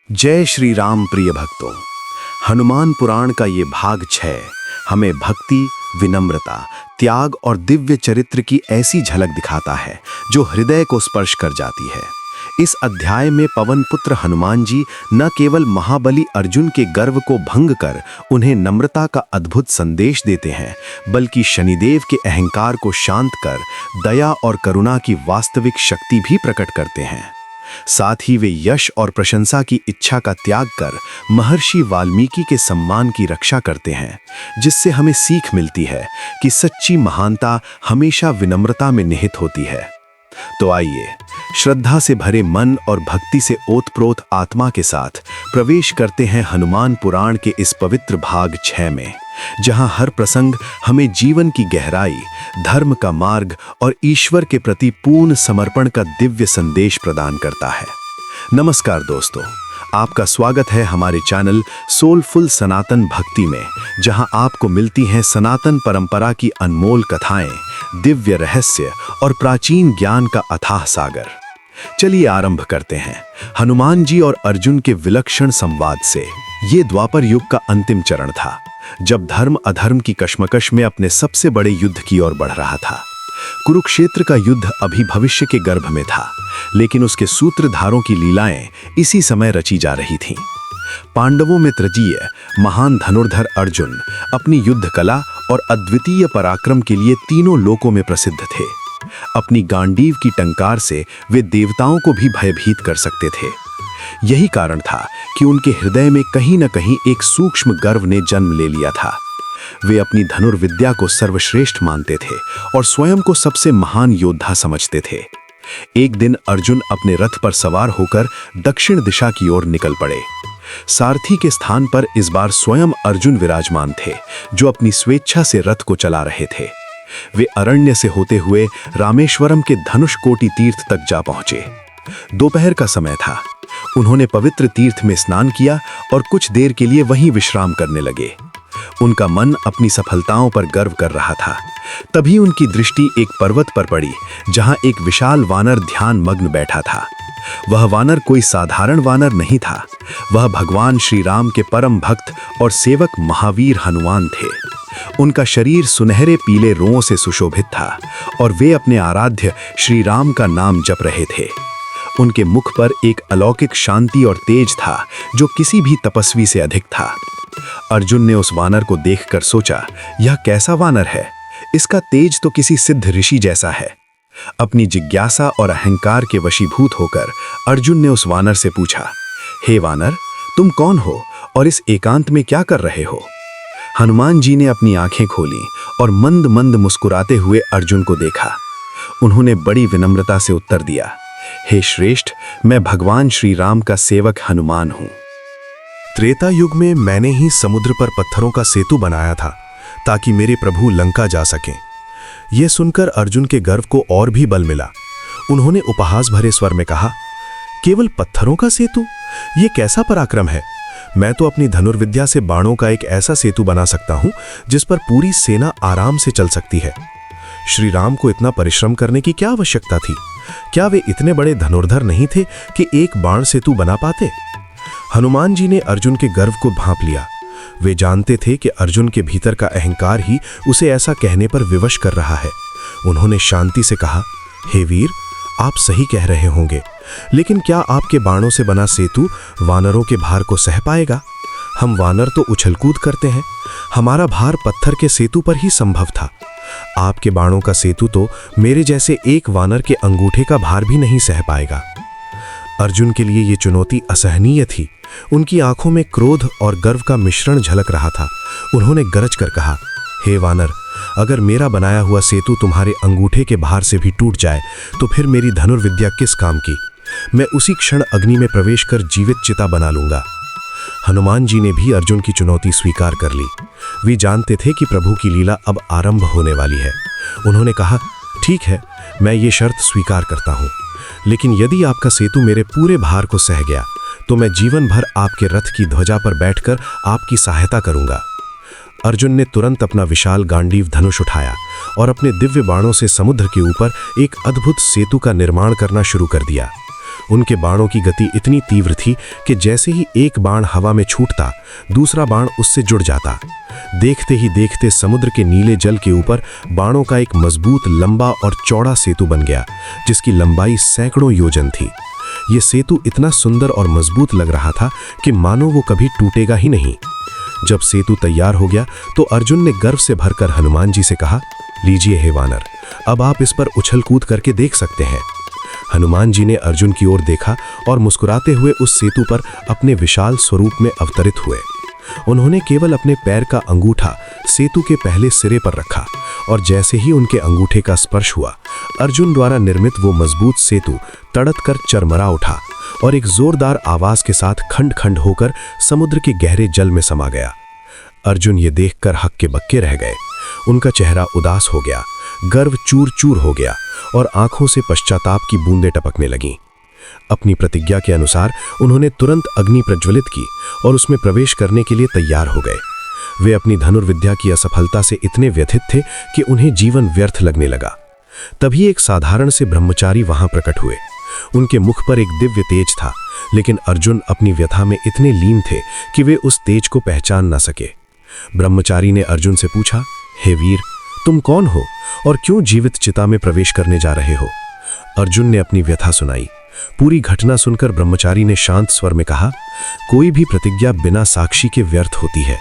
जय श्री राम प्रिय भक्तों। हनुमान पुराण का ये भाग 6 हमें भक्ति, विनम्रता, त्याग और दिव्य चरित्र की ऐसी झलक दिखाता है जो हृदय को स्पर्श कर जाती है। इस अध्याय में पवन पुत्र हनुमान जी न केवल महाबली अर्जुन के गर्व को भंग कर उन्हें नम्रता का अद्भुत संदेश देते हैं, बल्कि शनिदेव के अहंकार को शांत कर दया और करुणा की वास्तविक शक्ति भी प्रकट करते हैं। साथ ही वे यश और प्रशंसा की इच्छा का त्याग कर महर्षि वाल्मीकि के सम्मान की रक्षा करते हैं, जिससे हमें सीख मिलती है कि सच्ची महानता हमेशा विनम्रता में निहित होती है। तो आइए श्रद्धा से भरे मन और भक्ति से ओतप्रोत आत्मा के साथ प्रवेश करते हैं हनुमान पुराण के इस पवित्र भाग 6 में, जहां हर प्रसंग हमें जीवन की गहराई, धर्म का मार्ग और ईश्वर के प्रति पूर्ण समर्पण का दिव्य संदेश प्रदान करता है। नमस्कार दोस्तों, आपका स्वागत है हमारे चैनल सोलफुल सनातन भक्ति में, जहां आपको मिलती हैं सनातन परंपरा की अनमोल कथाएं, दिव्य रहस्य और प्राचीन ज्ञान का अथाह सागर। चलिए आरंभ करते हैं हनुमान जी और अर्जुन के विलक्षण संवाद से। ये द्वापर युग का अंतिम चरण था, जब धर्म अधर्म की कश्मकश में अपने सबसे बड़े युद्ध की ओर बढ़ रहा था। कुरुक्षेत्र का युद्ध अभी भविष्य के गर्भ में था, लेकिन उसके सूत्रधारों की लीलाएं इसी समय रची जा रही थीं। पांडवों में तृतीय महान धनुर्धर अर्जुन अपनी युद्ध कला और अद्वितीय पराक्रम के लिए तीनों लोकों में प्रसिद्ध थे। अपनी गांडीव की टंकार से वे देवताओं को भी भयभीत कर सकते थे। यही कारण था कि उनके हृदय में कहीं न कहीं एक सूक्ष्म गर्व ने जन्म ले लिया था। वे अपनी धनुर्विद्या को सर्वश्रेष्ठ मानते थे और स्वयं को सबसे महान योद्धा समझते थे। एक दिन अर्जुन अपने रथ पर सवार होकर दक्षिण दिशा की ओर निकल पड़े। सारथी के स्थान पर इस बार स्वयं अर्जुन विराजमान थे, जो अपनी स्वेच्छा से रथ को चला रहे थे। वे अरण्य से होते हुए रामेश्वरम के धनुषकोटि तीर्थ तक जा पहुंचे। दोपहर का समय था। उन्होंने पवित्र तीर्थ में स्नान किया और कुछ देर के लिए वहीं विश्राम करने लगे। उनका मन अपनी सफलताओं पर गर्व कर रहा था। तभी उनकी दृष्टि एक पर्वत पर पड़ी, जहां एक विशाल वानर ध्यान मग्न बैठा था। वह वानर कोई साधारण वानर नहीं था। वह भगवान श्री राम के परम भक्त और सेवक महावीर हनुमान थे। उनका शरीर सुनहरे पीले रोंों से सुशोभित था और वे अपने आराध्य श्री राम का नाम जप रहे थे। उनके मुख पर एक अलौकिक शांति और तेज था, जो किसी भी तपस्वी से अधिक था। अर्जुन ने उस वानर को देखकर सोचा, यह कैसा वानर है? इसका तेज तो किसी सिद्ध ऋषि जैसा है। अपनी जिज्ञासा और अहंकार के वशीभूत होकर अर्जुन ने उस वानर से पूछा, हे वानर, तुम कौन हो और इस एकांत में क्या कर रहे हो? हनुमान जी ने अपनी आंखें खोली और मंद मंद मुस्कुराते हुए अर्जुन को देखा। उन्होंने बड़ी विनम्रता से उत्तर दिया, हे श्रेष्ठ, मैं भगवान श्री राम का सेवक हनुमान हूं। त्रेता युग में मैंने ही समुद्र पर पत्थरों का सेतु बनाया था, ताकि मेरे प्रभु लंका जा सकें। यह सुनकर अर्जुन के गर्व को और भी बल मिला। उन्होंने उपहास भरे स्वर में कहा, केवल पत्थरों का सेतु? यह कैसा पराक्रम है? मैं तो अपनी धनुर्विद्या से बाणों का एक ऐसा सेतु बना सकता हूं, जिस पर पूरी सेना आराम से चल सकती है। श्री राम को इतना परिश्रम करने की क्या आवश्यकता थी? क्या वे इतने बड़े धनुर्धर नहीं थे कि एक बाण सेतु बना पाते? हनुमान जी ने अर्जुन के गर्व को भांप लिया। वे जानते थे कि अर्जुन के भीतर का अहंकार ही उसे ऐसा कहने पर विवश कर रहा है। उन्होंने शांति से कहा, हे वीर, आप सही कह रहे होंगे, लेकिन क्या आपके बाणों से बना सेतु वानरों के भार को सह पाएगा? हम वानर तो उछलकूद करते हैं, हमारा भार पत्थर के सेतु पर ही संभव था। आपके बाणों का सेतु तो मेरे जैसे एक वानर के अंगूठे का भार भी नहीं सह पाएगा। अर्जुन के लिए ये चुनौती असहनीय थी। उनकी आंखों में क्रोध और गर्व का मिश्रण झलक रहा था। उन्होंने गरज कर कहा, हे वानर, अगर मेरा बनाया हुआ सेतु तुम्हारे अंगूठे के भार से भी टूट जाए तो फिर मेरी धनुर्विद्या किस काम की? मैं उसी क्षण अग्नि में प्रवेश कर जीवित चिता बना लूंगा। हनुमान जी ने भी अर्जुन की चुनौती स्वीकार कर ली। वे जानते थे कि प्रभु की लीला अब आरंभ होने वाली है। उन्होंने कहा, ठीक है, मैं ये शर्त स्वीकार करता हूँ, लेकिन यदि आपका सेतु मेरे पूरे भार को सह गया तो मैं जीवन भर आपके रथ की ध्वजा पर बैठकर आपकी सहायता करूंगा। अर्जुन ने तुरंत अपना विशाल गांडीव धनुष उठाया और अपने दिव्य बाणों से समुद्र के ऊपर एक अद्भुत सेतु का निर्माण करना शुरू कर दिया। उनके बाणों की गति इतनी तीव्र थी कि जैसे ही एक बाण हवा में छूटता, दूसरा बाण उससे जुड़ जाता। देखते ही देखते समुद्र के नीले जल के ऊपर बाणों का एक मजबूत, लंबा और चौड़ा सेतु बन गया, जिसकी लंबाई सैकड़ों योजन थी। ये सेतु इतना सुंदर और मजबूत लग रहा था कि मानो वो कभी टूटेगा ही नहीं। जब सेतु तैयार हो गया तो अर्जुन ने गर्व से भरकर हनुमान जी से कहा, लीजिए हे वानर, अब आप इस पर उछल कूद करके देख सकते हैं। हनुमान जी ने अर्जुन की ओर देखा और मुस्कुराते हुए उस सेतु पर अपने विशाल स्वरूप में अवतरित हुए। उन्होंने केवल अपने पैर का अंगूठा सेतु के पहले सिरे पर रखा और जैसे ही उनके अंगूठे का स्पर्श हुआ, अर्जुन द्वारा निर्मित वो मजबूत सेतु तड़क कर चरमरा उठा और एक जोरदार आवाज के साथ खंड खंड होकर समुद्र के गहरे जल में समा गया। अर्जुन ये देखकर हक्के बक्के रह गए। उनका चेहरा उदास हो गया, गर्व चूर चूर हो गया और आंखों से पश्चाताप की बूंदें टपकने लगीं। अपनी प्रतिज्ञा के अनुसार उन्होंने तुरंत अग्नि प्रज्वलित की और उसमें प्रवेश करने के लिए तैयार हो गए। वे अपनी धनुर्विद्या की असफलता से इतने व्यथित थे कि उन्हें जीवन व्यर्थ लगने लगा। तभी एक साधारण से ब्रह्मचारी वहां प्रकट हुए। उनके मुख पर एक दिव्य तेज था, लेकिन अर्जुन अपनी व्यथा में इतने लीन थे कि वे उस तेज को पहचान न सके। ब्रह्मचारी ने अर्जुन से पूछा, हे वीर, तुम कौन हो और क्यों जीवित चिता में प्रवेश करने जा रहे हो? अर्जुन ने अपनी व्यथा सुनाई। पूरी घटना सुनकर ब्रह्मचारी ने शांत स्वर में कहा, कोई भी प्रतिज्ञा बिना साक्षी के व्यर्थ होती है।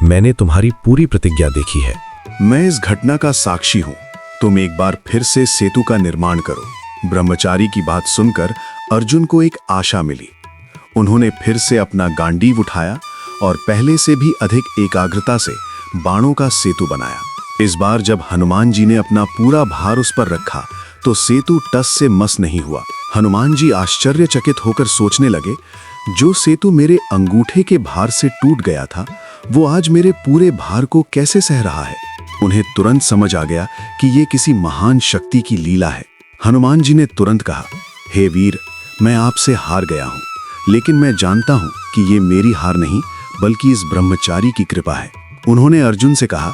मैंने तुम्हारी पूरी प्रतिज्ञा देखी है। मैं इस घटना का साक्षी हूं। तुम एक बार फिर से सेतु का निर्माण करो। ब्रह्मचारी की बात सुनकर अर्जुन को एक आशा मिली। उन्होंने फिर से अपना गांडीव उठाया और पहले से भी अधिक एकाग्रता से बाणों का सेतु बनाया। इस बार जब हनुमान जी ने अपना पूरा भार उस पर रखा तो सेतु टस से मस नहीं हुआ। हनुमान जी आश्चर्यचकित होकर सोचने लगे, जो सेतु मेरे अंगूठे के भार से टूट गया था, वो आज मेरे पूरे भार को कैसे सह रहा है। उन्हें तुरंत समझ आ गया कि ये किसी महान शक्ति की लीला है। हनुमान जी ने तुरंत कहा, हे वीर, मैं आपसे हार गया हूं, लेकिन मैं जानता हूं कि ये मेरी हार नहीं बल्कि इस ब्रह्मचारी की कृपा है। उन्होंने अर्जुन से कहा,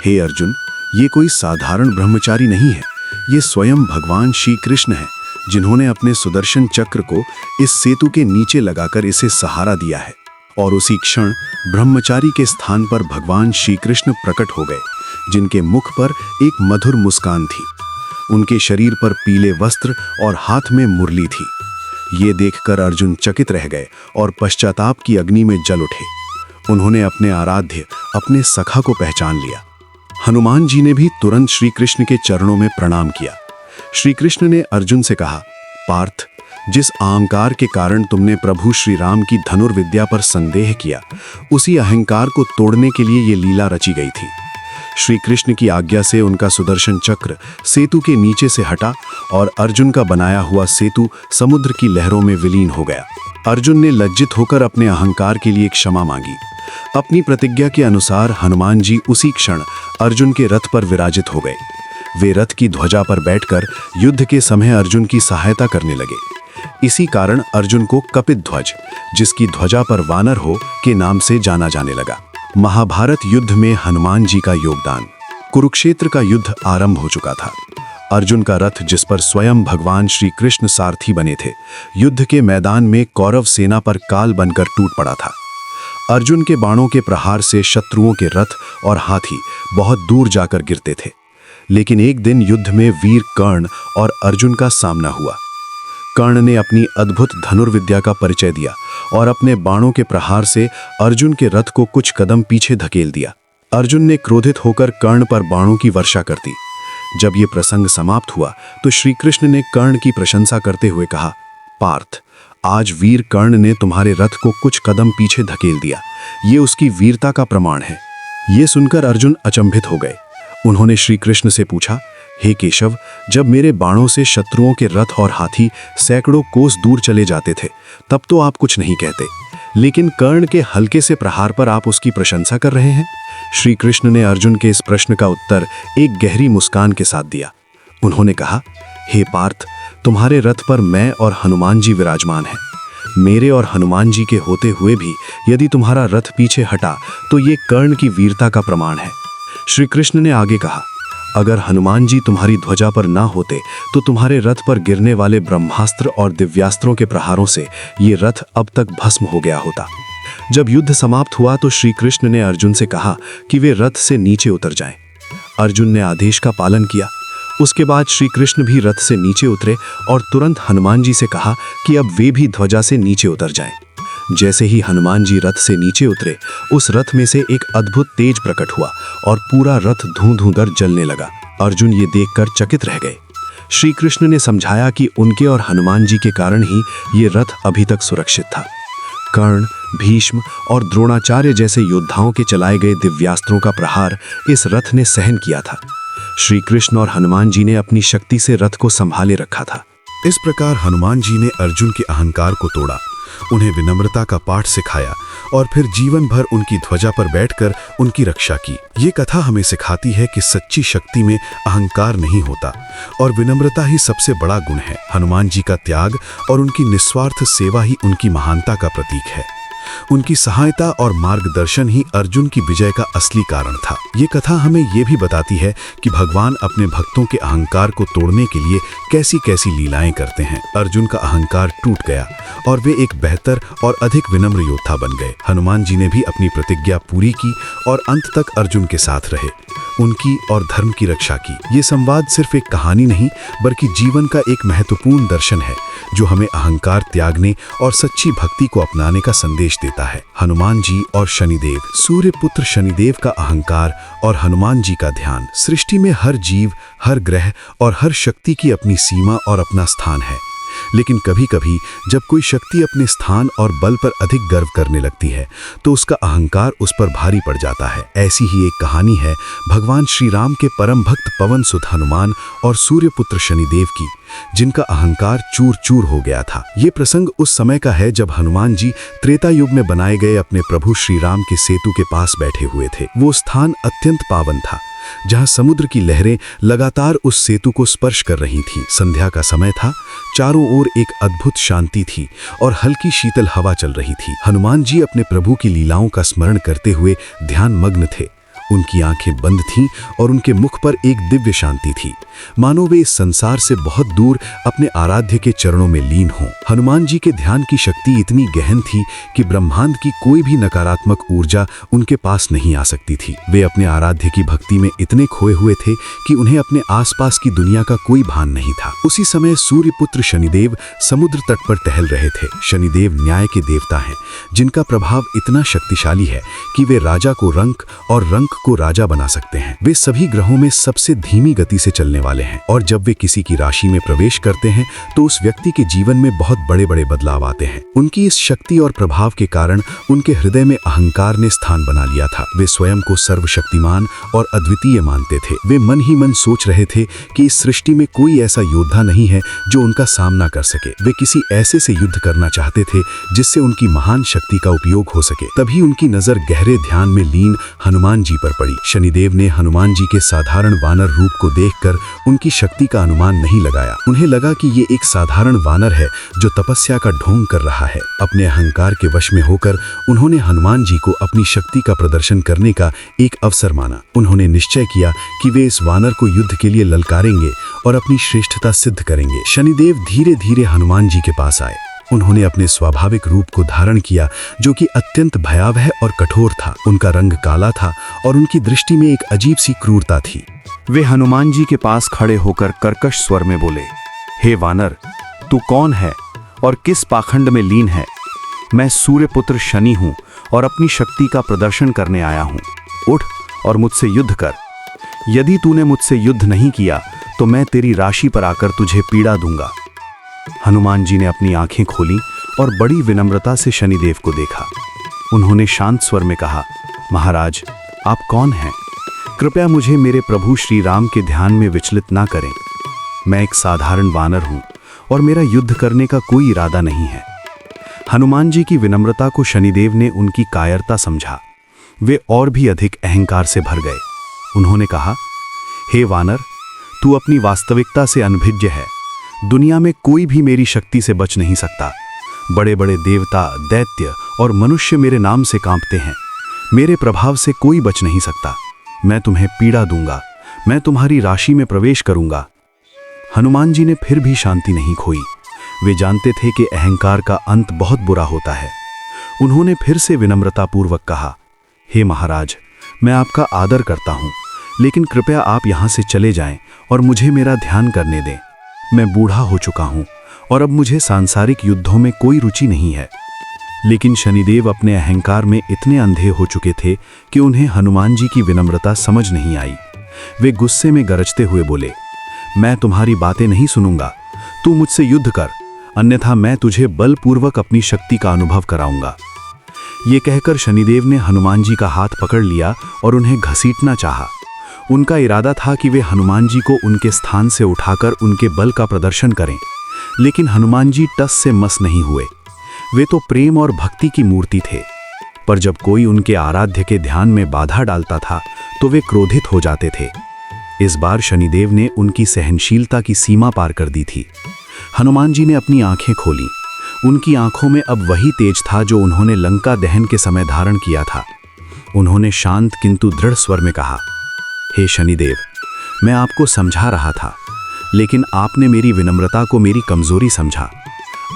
हे अर्जुन, ये कोई साधारण ब्रह्मचारी नहीं है, ये स्वयं भगवान श्री कृष्ण है, जिन्होंने अपने सुदर्शन चक्र को इस सेतु के नीचे लगाकर इसे सहारा दिया है। और उसी क्षण ब्रह्मचारी के स्थान पर भगवान श्री कृष्ण प्रकट हो गए, जिनके मुख पर एक मधुर मुस्कान थी। उनके शरीर पर पीले वस्त्र और हाथ में मुरली थी। ये देखकर अर्जुन चकित रह गए और पश्चाताप की अग्नि में जल उठे। उन्होंने अपने आराध्य, अपने सखा को पहचान लिया। हनुमान जी ने भी तुरंत श्री कृष्ण के चरणों में प्रणाम किया। श्री कृष्ण ने अर्जुन से कहा, पार्थ, जिस अहंकार के कारण तुमने प्रभु श्री राम की धनुर्विद्या पर संदेह किया, उसी अहंकार को तोड़ने के लिए ये लीला रची गई थी। श्री कृष्ण की आज्ञा से उनका सुदर्शन चक्र सेतु के नीचे से हटा और अर्जुन का बनाया हुआ सेतु समुद्र की लहरों में विलीन हो गया। अर्जुन ने लज्जित होकर अपने अहंकार के लिए क्षमा मांगी। अपनी प्रतिज्ञा के अनुसार हनुमान जी उसी क्षण अर्जुन के रथ पर विराजित हो गए। वे रथ की ध्वजा पर बैठकर युद्ध के समय अर्जुन की सहायता करने लगे। इसी कारण अर्जुन को कपित ध्वज, जिसकी ध्वजा पर वानर हो, के नाम से जाना जाने लगा। महाभारत युद्ध में हनुमान जी का योगदान। कुरुक्षेत्र का युद्ध आरंभ हो चुका था। अर्जुन का रथ, जिस पर स्वयं भगवान श्री कृष्ण सारथी बने थे, युद्ध के मैदान में कौरव सेना पर काल बनकर टूट पड़ा था। अर्जुन के बाणों के प्रहार से शत्रुओं के रथ और हाथी बहुत दूर जाकर गिरते थे। लेकिन एक दिन युद्ध में वीर कर्ण और अर्जुन का सामना हुआ। कर्ण ने अपनी अद्भुत धनुर्विद्या का परिचय दिया और अपने बाणों के प्रहार से अर्जुन के रथ को कुछ कदम पीछे धकेल दिया। अर्जुन ने क्रोधित होकर कर्ण पर बाणों की वर्षा कर दी। जब ये प्रसंग समाप्त हुआ तो श्री कृष्ण ने कर्ण की प्रशंसा करते हुए कहा, पार्थ, आज वीर कर्ण ने तुम्हारे रथ को कुछ कदम पीछे धकेल दिया। ये उसकी वीरता का प्रमाण है। ये सुनकर अर्जुन अचंभित हो गए। उन्होंने श्री कृष्ण से पूछा, हे केशव, जब मेरे बाणों से शत्रुओं के रथ और हाथी सैकड़ों कोस दूर चले जाते थे, तब तो आप कुछ नहीं कहते, लेकिन कर्ण के हल्के से प्रहार पर आप उसकी प्रशंसा कर रहे हैं। श्री कृष्ण ने अर्जुन के इस प्रश्न का उत्तर एक गहरी मुस्कान के साथ दिया। उन्होंने कहा, हे पार्थ, तुम्हारे रथ पर मैं और हनुमान जी विराजमान हैं। मेरे और हनुमान जी के होते हुए भी यदि तुम्हारा रथ पीछे हटा तो ये कर्ण की वीरता का प्रमाण है। श्री कृष्ण ने आगे कहा, अगर हनुमान जी तुम्हारी ध्वजा पर ना होते तो तुम्हारे रथ पर गिरने वाले ब्रह्मास्त्र और दिव्यास्त्रों के प्रहारों से ये रथ अब तक भस्म हो गया होता। जब युद्ध समाप्त हुआ तो श्री कृष्ण ने अर्जुन से कहा कि वे रथ से नीचे उतर जाएं। अर्जुन ने आदेश का पालन किया। उसके बाद श्री कृष्ण भी रथ से नीचे उतरे और तुरंत हनुमान जी से कहा कि अब वे भी ध्वजा से नीचे उतर जाएं। जैसे ही हनुमान जी रथ से नीचे उतरे, उस रथ में से एक अद्भुत तेज प्रकट हुआ और पूरा रथ धूं-धूं कर जलने लगा। अर्जुन ये देखकर चकित रह गए। श्री कृष्ण ने समझाया कि उनके और हनुमान जी के कारण ही ये रथ अभी तक सुरक्षित था। कर्ण, भीष्म और द्रोणाचार्य जैसे योद्धाओं के चलाए गए दिव्यास्त्रों का प्रहार इस रथ ने सहन किया था। श्री कृष्ण और हनुमान जी ने अपनी शक्ति से रथ को संभाले रखा था। इस प्रकार हनुमान जी ने अर्जुन के अहंकार को तोड़ा, उन्हें विनम्रता का पाठ सिखाया और फिर जीवन भर उनकी ध्वजा पर बैठकर उनकी रक्षा की। ये कथा हमें सिखाती है कि सच्ची शक्ति में अहंकार नहीं होता और विनम्रता ही सबसे बड़ा गुण है। हनुमान जी का त्याग और उनकी निस्वार्थ सेवा ही उनकी महानता का प्रतीक है। उनकी सहायता और मार्गदर्शन ही अर्जुन की विजय का असली कारण था। ये कथा हमें ये भी बताती है कि भगवान अपने भक्तों के अहंकार को तोड़ने के लिए कैसी कैसी लीलाएं करते हैं। अर्जुन का अहंकार टूट गया और वे एक बेहतर और अधिक विनम्र योद्धा बन गए। हनुमान जी ने भी अपनी प्रतिज्ञा पूरी की और अंत तक अर्जुन के साथ रहे, उनकी और धर्म की रक्षा की। ये संवाद सिर्फ एक कहानी नहीं बल्कि जीवन का एक महत्वपूर्ण दर्शन है जो हमें अहंकार त्यागने और सच्ची भक्ति को अपनाने का संदेश देता है। हनुमान जी और शनिदेव। सूर्य पुत्र शनिदेव का अहंकार और हनुमान जी का ध्यान। सृष्टि में हर जीव, हर ग्रह और हर शक्ति की अपनी सीमा और अपना स्थान है, लेकिन कभी कभी जब कोई शक्ति अपने स्थान और बल पर अधिक गर्व करने लगती है तो उसका अहंकार उस पर भारी पड़ जाता है। ऐसी ही एक कहानी है भगवान श्री राम के परम भक्त पवन सुत हनुमान और सूर्य पुत्र शनिदेव की, जिनका अहंकार चूर चूर हो गया था। ये प्रसंग उस समय का है जब हनुमान जी त्रेता युग में बनाए गए अपने प्रभु श्री राम के सेतु के पास बैठे हुए थे। वो स्थान अत्यंत पावन था जहां समुद्र की लहरें लगातार उस सेतु को स्पर्श कर रही थीं। संध्या का समय था, चारों ओर एक अद्भुत शांति थी और हल्की शीतल हवा चल रही थी। हनुमान जी अपने प्रभु की लीलाओं का स्मरण करते हुए ध्यान मग्न थे। उनकी आंखें बंद थीं और उनके मुख पर एक दिव्य शांति थी, मानो वे इस संसार से बहुत दूर अपने आराध्य के चरणों में लीन हों। हनुमान जी के ध्यान की शक्ति इतनी गहन थी कि ब्रह्मांड की कोई भी नकारात्मक ऊर्जा उनके पास नहीं आ सकती थी। वे अपने आराध्य की भक्ति में इतने खोए हुए थे कि उन्हें अपने आसपास की दुनिया का कोई भान नहीं था। उसी समय सूर्य पुत्र शनिदेव समुद्र तट पर टहल रहे थे। शनिदेव न्याय के देवता हैं, जिनका प्रभाव इतना शक्तिशाली है कि वे राजा को रंक और रंक को राजा बना सकते हैं। वे सभी ग्रहों में सबसे धीमी गति से चलने वाले हैं और जब वे किसी की राशि में प्रवेश करते हैं तो उस व्यक्ति के जीवन में बहुत बड़े बड़े बदलाव आते हैं। उनकी इस शक्ति और प्रभाव के कारण उनके हृदय में अहंकार ने स्थान बना लिया था। वे स्वयं को सर्वशक्तिमान और अद्वितीय मानते थे। वे मन ही मन सोच रहे थे कि इस सृष्टि में कोई ऐसा योद्धा नहीं है जो उनका सामना कर सके। वे किसी ऐसे से युद्ध करना चाहते थे जिससे उनकी महान शक्ति का उपयोग हो सके। तभी उनकी नजर गहरे ध्यान में लीन हनुमान जी पर पड़ी। शनिदेव ने हनुमान जी के साधारण वानर रूप को देखकर उनकी शक्ति का अनुमान नहीं लगाया। उन्हें लगा कि ये एक साधारण वानर है जो तपस्या का ढोंग कर रहा है। अपने अहंकार के वश में होकर उन्होंने हनुमान जी को अपनी शक्ति का प्रदर्शन करने का एक अवसर माना। उन्होंने निश्चय किया कि वे इस वानर को युद्ध के लिए ललकारेंगे और अपनी श्रेष्ठता सिद्ध करेंगे। शनिदेव धीरे धीरे हनुमान जी के पास आए। उन्होंने अपने स्वाभाविक रूप को धारण किया जो कि अत्यंत भयावह और कठोर था। उनका रंग काला था और उनकी दृष्टि में एक अजीब सी क्रूरता थी। वे हनुमान जी के पास खड़े होकर कर्कश स्वर में बोले, हे वानर, तू कौन है और किस पाखंड में लीन है? मैं सूर्य पुत्र शनि हूं और अपनी शक्ति का प्रदर्शन करने आया हूं। उठ और मुझसे युद्ध कर। यदि तूने मुझसे युद्ध नहीं किया तो मैं तेरी राशि पर आकर तुझे पीड़ा दूंगा। हनुमान जी ने अपनी आंखें खोली और बड़ी विनम्रता से शनिदेव को देखा। उन्होंने शांत स्वर में कहा, महाराज, आप कौन हैं? कृपया मुझे मेरे प्रभु श्री राम के ध्यान में विचलित ना करें। मैं एक साधारण वानर हूं और मेरा युद्ध करने का कोई इरादा नहीं है। हनुमान जी की विनम्रता को शनिदेव ने उनकी कायरता समझा। वे और भी अधिक अहंकार से भर गए। उन्होंने कहा, हे वानर, तू अपनी वास्तविकता से अनभिज्ञ है। दुनिया में कोई भी मेरी शक्ति से बच नहीं सकता। बड़े बड़े देवता, दैत्य और मनुष्य मेरे नाम से कांपते हैं। मेरे प्रभाव से कोई बच नहीं सकता। मैं तुम्हें पीड़ा दूंगा। मैं तुम्हारी राशि में प्रवेश करूंगा। हनुमान जी ने फिर भी शांति नहीं खोई। वे जानते थे कि अहंकार का अंत बहुत बुरा होता है। उन्होंने फिर से विनम्रतापूर्वक कहा, हे महाराज, मैं आपका आदर करता हूँ, लेकिन कृपया आप यहाँ से चले जाएं और मुझे मेरा ध्यान करने दें। मैं बूढ़ा हो चुका हूँ और अब मुझे सांसारिक युद्धों में कोई रुचि नहीं है। लेकिन शनिदेव अपने अहंकार में इतने अंधे हो चुके थे कि उन्हें हनुमान जी की विनम्रता समझ नहीं आई। वे गुस्से में गरजते हुए बोले, मैं तुम्हारी बातें नहीं सुनूंगा। तू मुझसे युद्ध कर, अन्यथा मैं तुझे बलपूर्वक अपनी शक्ति का अनुभव कराऊंगा। ये कहकर शनिदेव ने हनुमान जी का हाथ पकड़ लिया और उन्हें घसीटना चाहा। उनका इरादा था कि वे हनुमान जी को उनके स्थान से उठाकर उनके बल का प्रदर्शन करें, लेकिन हनुमान जी टस से मस नहीं हुए। वे तो प्रेम और भक्ति की मूर्ति थे, पर जब कोई उनके आराध्य के ध्यान में बाधा डालता था तो वे क्रोधित हो जाते थे। इस बार शनिदेव ने उनकी सहनशीलता की सीमा पार कर दी थी। हनुमान जी ने अपनी आंखें खोलीं। उनकी आंखों में अब वही तेज था जो उन्होंने लंका दहन के समय धारण किया था। उन्होंने शांत किंतु दृढ़ स्वर में कहा, हे शनिदेव, मैं आपको समझा रहा था, लेकिन आपने मेरी विनम्रता को मेरी कमजोरी समझा।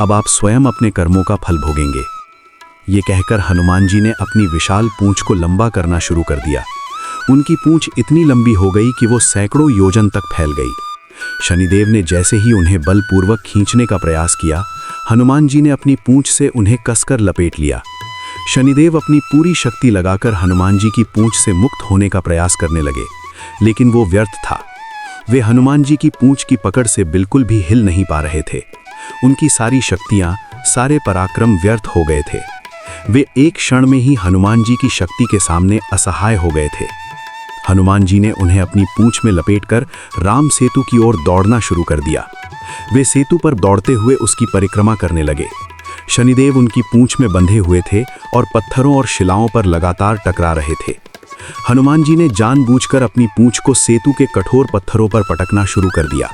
अब आप स्वयं अपने कर्मों का फल भोगेंगे। ये कहकर हनुमान जी ने अपनी विशाल पूंछ को लंबा करना शुरू कर दिया। उनकी पूंछ इतनी लंबी हो गई कि वो सैकड़ों योजन तक फैल गई। शनिदेव ने जैसे ही उन्हें बलपूर्वक खींचने का प्रयास किया, हनुमान जी ने अपनी पूंछ से उन्हें कसकर लपेट लिया। शनिदेव अपनी पूरी शक्ति लगाकर हनुमान जी की पूंछ से मुक्त होने का प्रयास करने लगे, लेकिन वो व्यर्थ था। वे हनुमान जी की पूंछ की पकड़ से बिल्कुल भी हिल नहीं पा रहे थे। उनकी सारी शक्तियां, सारे पराक्रम व्यर्थ हो गए थे। वे एक क्षण में ही हनुमान जी की शक्ति के सामने असहाय हो गए थे। हनुमान जी ने उन्हें अपनी पूंछ में लपेटकर राम सेतु की ओर दौड़ना शुरू कर दिया। वे सेतु पर दौड़ते हुए उसकी परिक्रमा करने लगे। शनिदेव उनकी पूंछ में बंधे हुए थे और पत्थरों और शिलाओं पर लगातार टकरा रहे थे। हनुमान जी ने जानबूझकर अपनी पूंछ को सेतु के कठोर पत्थरों पर पटकना शुरू कर दिया।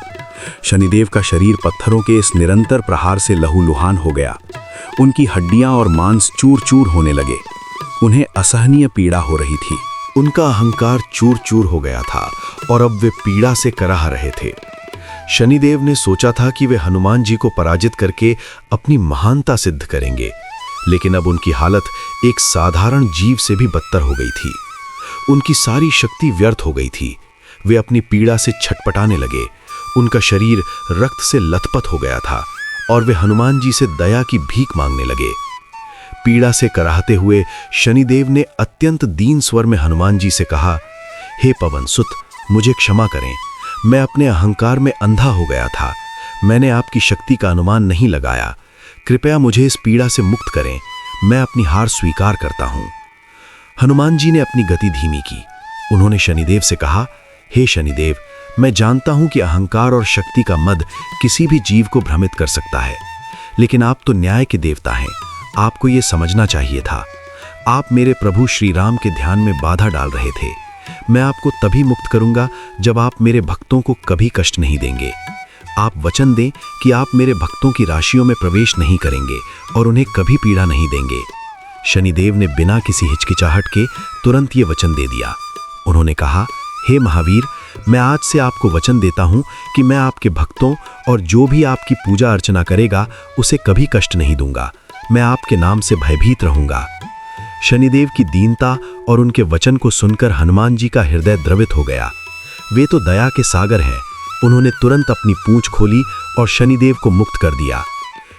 शनिदेव का शरीर पत्थरों के इस निरंतर प्रहार से लहूलुहान हो गया। उनकी हड्डियां और मांस चूर चूर होने लगे। उन्हें असहनीय पीड़ा हो रही थी। उनका अहंकार चूर चूर हो गया था और अब वे पीड़ा से कराह रहे थे। शनिदेव ने सोचा था कि वे हनुमान जी को पराजित करके अपनी महानता सिद्ध करेंगे, लेकिन अब उनकी हालत एक साधारण जीव से भी बदतर हो गई थी। उनकी सारी शक्ति व्यर्थ हो गई थी। वे अपनी पीड़ा से छटपटाने लगे। उनका शरीर रक्त से लथपथ हो गया था और वे हनुमान जी से दया की भीख मांगने लगे। पीड़ा से कराहते हुए शनिदेव ने अत्यंत दीन स्वर में हनुमान जी से कहा, हे पवन सुत, मुझे क्षमा करें। मैं अपने अहंकार में अंधा हो गया था। मैंने आपकी शक्ति का अनुमान नहीं लगाया। कृपया मुझे इस पीड़ा से मुक्त करें। मैं अपनी हार स्वीकार करता हूं। हनुमान जी ने अपनी गति धीमी की। उन्होंने शनिदेव से कहा, हे शनिदेव, मैं जानता हूं कि अहंकार और शक्ति का मद किसी भी जीव को भ्रमित कर सकता है, लेकिन आप तो न्याय के देवता हैं। आपको ये समझना चाहिए था। आप मेरे प्रभु श्री राम के ध्यान में बाधा डाल रहे थे। मैं आपको तभी मुक्त करूंगा जब आप मेरे भक्तों को कभी कष्ट नहीं देंगे। आप वचन दें कि आप मेरे भक्तों की राशियों में प्रवेश नहीं करेंगे और उन्हें कभी पीड़ा नहीं देंगे। शनिदेव ने बिना किसी हिचकिचाहट के तुरंत ये वचन दे दिया। उन्होंने कहा, हे महावीर, मैं आज से आपको वचन देता हूं कि मैं आपके भक्तों और जो भी आपकी पूजा अर्चना करेगा उसे कभी कष्ट नहीं दूंगा। मैं आपके नाम से भयभीत रहूंगा। शनिदेव की दीनता और उनके वचन को सुनकर हनुमान जी का हृदय द्रवित हो गया। वे तो दया के सागर हैं। उन्होंने तुरंत अपनी पूंछ खोली और शनिदेव को मुक्त कर दिया।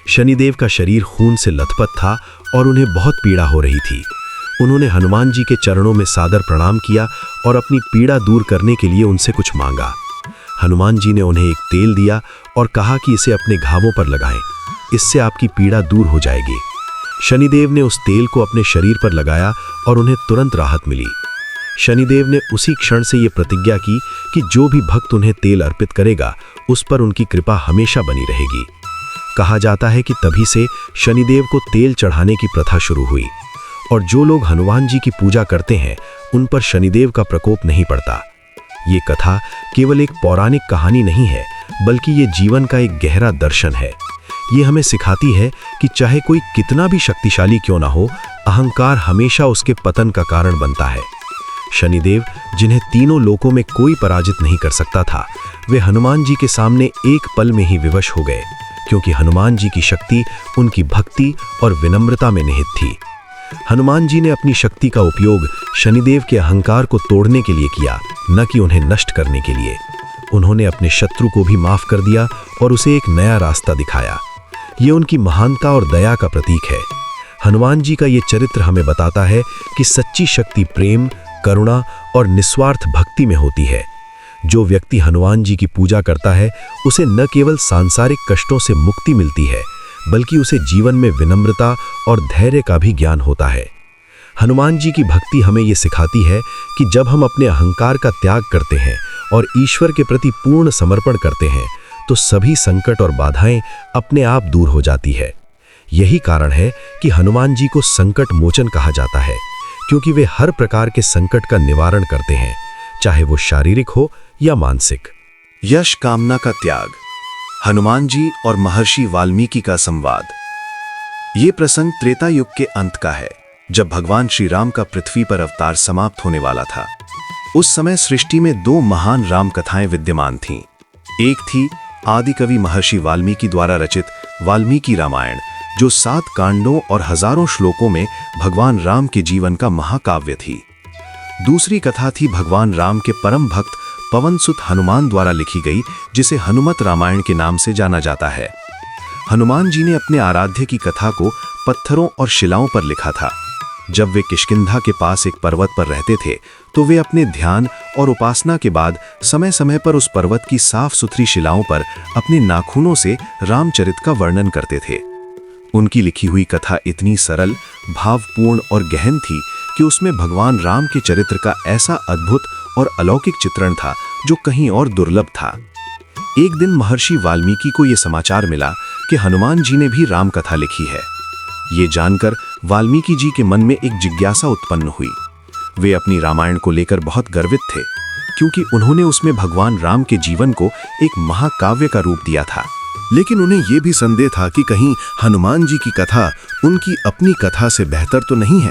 शनिदेव का शरीर खून से लथपथ था और उन्हें बहुत पीड़ा हो रही थी। उन्होंने हनुमान जी के चरणों में सादर प्रणाम किया और अपनी पीड़ा दूर करने के लिए उनसे कुछ मांगा। हनुमान जी ने उन्हें एक तेल दिया और कहा कि इसे अपने घावों पर लगाएं। इससे आपकी पीड़ा दूर हो जाएगी। शनिदेव ने उस तेल को अपने शरीर पर लगाया और उन्हें तुरंत राहत मिली। शनिदेव ने उसी क्षण से ये प्रतिज्ञा की कि जो भी भक्त उन्हें तेल अर्पित करेगा उस पर उनकी कृपा हमेशा बनी रहेगी। कहा जाता है कि तभी से शनिदेव को तेल चढ़ाने की प्रथा शुरू हुई और जो लोग हनुमान जी की पूजा करते हैं उन पर शनिदेव का प्रकोप नहीं पड़ता। ये कथा केवल एक पौराणिक कहानी नहीं है, बल्कि ये जीवन का एक गहरा दर्शन है। ये हमें सिखाती है कि चाहे कोई कितना भी शक्तिशाली क्यों ना हो, अहंकार हमेशा उसके पतन का कारण बनता है। शनिदेव, जिन्हें तीनों लोकों में कोई पराजित नहीं कर सकता था, वे हनुमान जी के सामने एक पल में ही विवश हो गए, क्योंकि हनुमान जी की शक्ति उनकी भक्ति और विनम्रता में निहित थी। हनुमान जी ने अपनी शक्ति का उपयोग शनिदेव के अहंकार को तोड़ने के लिए किया, न कि उन्हें नष्ट करने के लिए। उन्होंने अपने शत्रु को भी माफ कर दिया और उसे एक नया रास्ता दिखाया। ये उनकी महानता और दया का प्रतीक है। हनुमान जी का ये चरित्र हमें बताता है कि सच्ची शक्ति प्रेम, करुणा और निस्वार्थ भक्ति में होती है। जो व्यक्ति हनुमान जी की पूजा करता है, उसे न केवल सांसारिक कष्टों से मुक्ति मिलती है, बल्कि उसे जीवन में विनम्रता और धैर्य का भी ज्ञान होता है। हनुमान जी की भक्ति हमें ये सिखाती है कि जब हम अपने अहंकार का त्याग करते हैं और ईश्वर के प्रति पूर्ण समर्पण करते हैं, तो सभी संकट और बाधाएं अपने आप दूर हो जाती है। यही कारण है कि हनुमान जी को संकट मोचन कहा जाता है, क्योंकि वे हर प्रकार के संकट का निवारण करते हैं, चाहे वो शारीरिक हो या मानसिक। यश कामना का त्याग। हनुमान जी और महर्षि वाल्मीकि का संवाद। ये प्रसंग त्रेता युग के अंत का है, जब भगवान श्री राम का पृथ्वी पर अवतार समाप्त होने वाला था। उस समय सृष्टि में दो महान राम कथाएं विद्यमान थीं। एक थी आदि कवि महर्षि वाल्मीकि द्वारा रचित वाल्मीकि रामायण, जो 7 कांडों और हजारों श्लोकों में भगवान राम के जीवन का महाकाव्य थी। दूसरी कथा थी भगवान राम के परम भक्त पवनसुत हनुमान द्वारा लिखी गई, जिसे हनुमत रामायण के नाम से जाना जाता है। हनुमान जी ने अपने आराध्य की कथा को पत्थरों और शिलाओं पर लिखा था। जब वे किष्किंधा के पास एक पर्वत पर रहते थे, तो वे अपने ध्यान और उपासना के बाद समय समय पर उस पर्वत की साफ सुथरी शिलाओं पर अपने नाखूनों से रामचरित का वर्णन करते थे। उनकी लिखी हुई कथा इतनी सरल, भावपूर्ण और गहन थी कि उसमें भगवान राम के चरित्र का ऐसा अद्भुत और अलौकिक चित्रण था जो कहीं और दुर्लभ था। एक दिन महर्षि वाल्मीकि को यह समाचार मिला कि हनुमान जी ने भी राम कथा लिखी है। ये जानकर वाल्मीकि जी के मन में एक जिज्ञासा उत्पन्न हुई। वे अपनी रामायण को लेकर बहुत गर्वित थे, क्योंकि उन्होंने उसमें भगवान राम के जीवन को एक महाकाव्य का रूप दिया था। लेकिन उन्हें यह भी संदेह था कि कहीं हनुमान जी की कथा उनकी अपनी कथा से बेहतर तो नहीं है।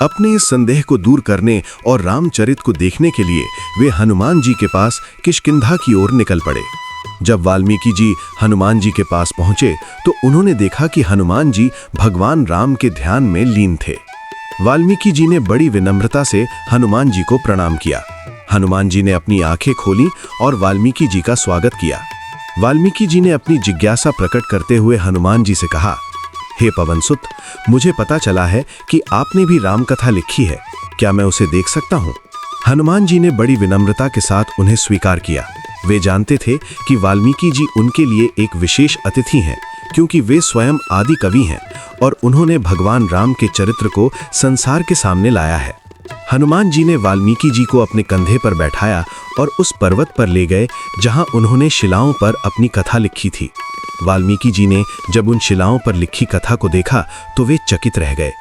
अपने इस संदेह को दूर करने और रामचरित को देखने के लिए वे हनुमान जी के पास किष्किंधा की ओर निकल पड़े। जब वाल्मीकि जी हनुमान जी के पास पहुंचे, तो उन्होंने देखा कि हनुमान जी भगवान राम के ध्यान में लीन थे। वाल्मीकि जी ने बड़ी विनम्रता से हनुमान जी को प्रणाम किया। हनुमान जी ने अपनी आंखें खोली और वाल्मीकि जी का स्वागत किया। वाल्मीकि जी ने अपनी जिज्ञासा प्रकट करते हुए हनुमान जी से कहा, हे पवनसुत, मुझे पता चला है कि आपने भी राम कथा लिखी है। क्या मैं उसे देख सकता हूँ? हनुमान जी ने बड़ी विनम्रता के साथ उन्हें स्वीकार किया। वे जानते थे कि वाल्मीकि जी उनके लिए एक विशेष अतिथि हैं, क्योंकि वे स्वयं आदि कवि हैं और उन्होंने भगवान राम के चरित्र को संसार के सामने लाया है। हनुमान जी ने वाल्मीकि जी को अपने कंधे पर बैठाया और उस पर्वत पर ले गए जहां उन्होंने शिलाओं पर अपनी कथा लिखी थी। वाल्मीकि जी ने जब उन शिलाओं पर लिखी कथा को देखा, तो वे चकित रह गए।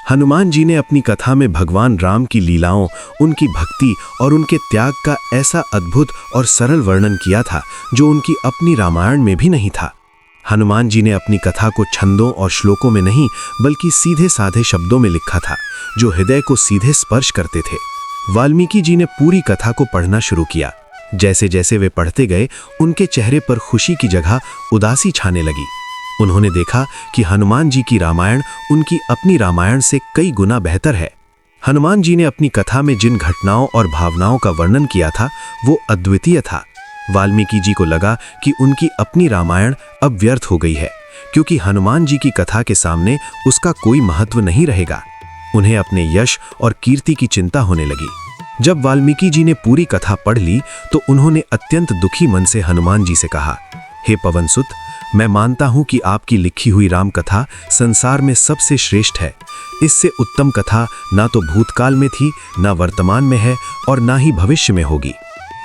हनुमान जी ने अपनी कथा में भगवान राम की लीलाओं, उनकी भक्ति और उनके त्याग का ऐसा अद्भुत और सरल वर्णन किया था जो उनकी अपनी रामायण में भी नहीं था। हनुमान जी ने अपनी कथा को छंदों और श्लोकों में नहीं, बल्कि सीधे साधे शब्दों में लिखा था, जो हृदय को सीधे स्पर्श करते थे। वाल्मीकि जी ने पूरी कथा को पढ़ना शुरू किया। जैसे जैसे वे पढ़ते गए, उनके चेहरे पर खुशी की जगह उदासी छाने लगी। उन्होंने देखा कि हनुमान जी की रामायण उनकी अपनी रामायण से कई गुना बेहतर है। हनुमान जी ने अपनी कथा में जिन घटनाओं और भावनाओं का वर्णन किया था, वो अद्वितीय था। वाल्मीकि जी को लगा कि उनकी अपनी रामायण अब व्यर्थ हो गई है, क्योंकि हनुमान जी की कथा के सामने उसका कोई महत्व नहीं रहेगा। उन्हें अपने यश और कीर्ति की चिंता होने लगी। जब वाल्मीकि जी ने पूरी कथा पढ़ ली, तो उन्होंने अत्यंत दुखी मन से हनुमान जी से कहा, हे पवनसुत, मैं मानता हूं कि आपकी लिखी हुई राम कथा संसार में सबसे श्रेष्ठ है। इससे उत्तम कथा ना तो भूतकाल में थी, ना वर्तमान में है और ना ही भविष्य में होगी।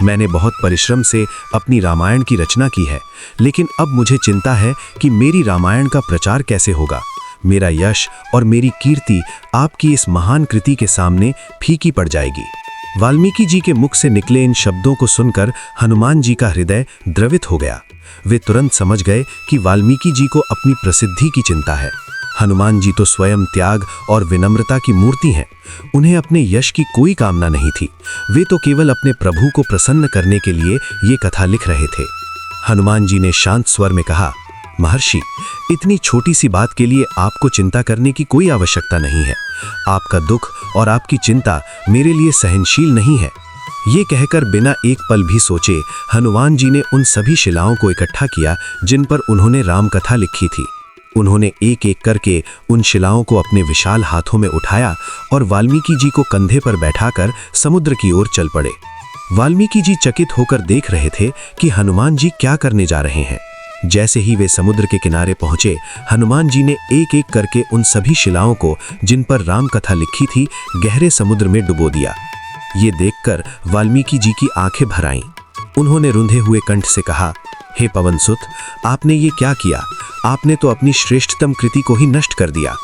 मैंने बहुत परिश्रम से अपनी रामायण की रचना की है, लेकिन अब मुझे चिंता है कि मेरी रामायण का प्रचार कैसे होगा। मेरा यश और मेरी कीर्ति आपकी इस महान कृति के सामने फीकी पड़ जाएगी। वाल्मीकि जी के मुख से निकले इन शब्दों को सुनकर हनुमान जी का हृदय द्रवित हो गया। वे तुरंत समझ गए कि वाल्मीकि जी को अपनी प्रसिद्धि की चिंता है। हनुमान जी तो स्वयं त्याग और विनम्रता की मूर्ति हैं। उन्हें अपने यश की कोई कामना नहीं थी। वे तो केवल अपने प्रभु को प्रसन्न करने के लिए ये कथा लिख रहे थे। हनुमान जी ने शांत स्वर में कहा, महर्षि, इतनी छोटी सी बात के लिए आपको चिंता करने की कोई आवश्यकता नहीं है। आपका दुख और आपकी चिंता मेरे लिए सहनशील नहीं है। ये कहकर बिना एक पल भी सोचे हनुमान जी ने उन सभी शिलाओं को इकट्ठा किया जिन पर उन्होंने राम कथा लिखी थी। उन्होंने एक एक करके उन शिलाओं को अपने विशाल हाथों में उठाया और वाल्मीकि जी को कंधे पर बैठाकर समुद्र की ओर चल पड़े। वाल्मीकि जी चकित होकर देख रहे थे कि हनुमान जी क्या करने जा रहे हैं। जैसे ही वे समुद्र के किनारे पहुंचे, हनुमान जी ने एक एक करके उन सभी शिलाओं को जिन पर राम कथा लिखी थी गहरे समुद्र में डुबो दिया। ये देखकर वाल्मीकि जी की आंखें भर आईं। उन्होंने रुंधे हुए कंठ से कहा, हे पवनसुत, आपने ये क्या किया? आपने तो अपनी श्रेष्ठतम कृति को ही नष्ट कर दिया।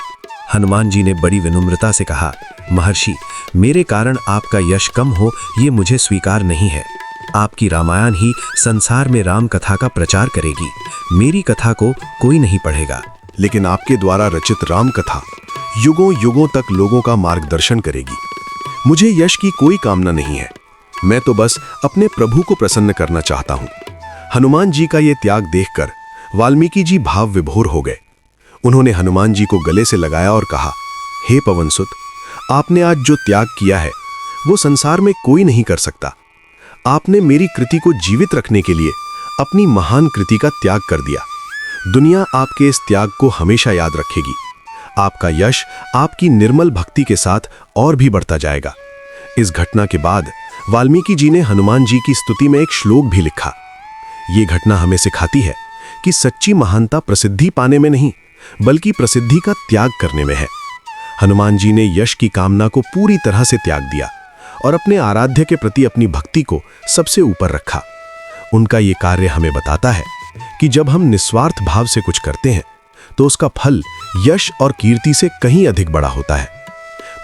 हनुमान जी ने बड़ी विनम्रता से कहा, महर्षि, मेरे कारण आपका यश कम हो ये मुझे स्वीकार नहीं है। आपकी रामायण ही संसार में राम कथा का प्रचार करेगी। मेरी कथा को कोई नहीं पढ़ेगा। लेकिन आपके द्वारा रचित राम कथा युगों युगों तक लोगों का मार्गदर्शन करेगी। मुझे यश की कोई कामना नहीं है। मैं तो बस अपने प्रभु को प्रसन्न करना चाहता हूं। हनुमान जी का ये त्याग देखकर वाल्मीकि जी भाव विभोर हो गए। उन्होंने हनुमान जी को गले से लगाया और कहा, हे पवनसुत, आपने आज जो त्याग किया है वो संसार में कोई नहीं कर सकता। आपने मेरी कृति को जीवित रखने के लिए अपनी महान कृति का त्याग कर दिया। दुनिया आपके इस त्याग को हमेशा याद रखेगी। आपका यश आपकी निर्मल भक्ति के साथ और भी बढ़ता जाएगा। इस घटना के बाद वाल्मीकि जी ने हनुमान जी की स्तुति में एक श्लोक भी लिखा। ये घटना हमें सिखाती है कि सच्ची महानता प्रसिद्धि पाने में नहीं बल्कि प्रसिद्धि का त्याग करने में है। हनुमान जी ने यश की कामना को पूरी तरह से त्याग दिया और अपने आराध्य के प्रति अपनी भक्ति को सबसे ऊपर रखा। उनका ये कार्य हमें बताता है कि जब हम निस्वार्थ भाव से कुछ करते हैं तो उसका फल यश और कीर्ति से कहीं अधिक बड़ा होता है।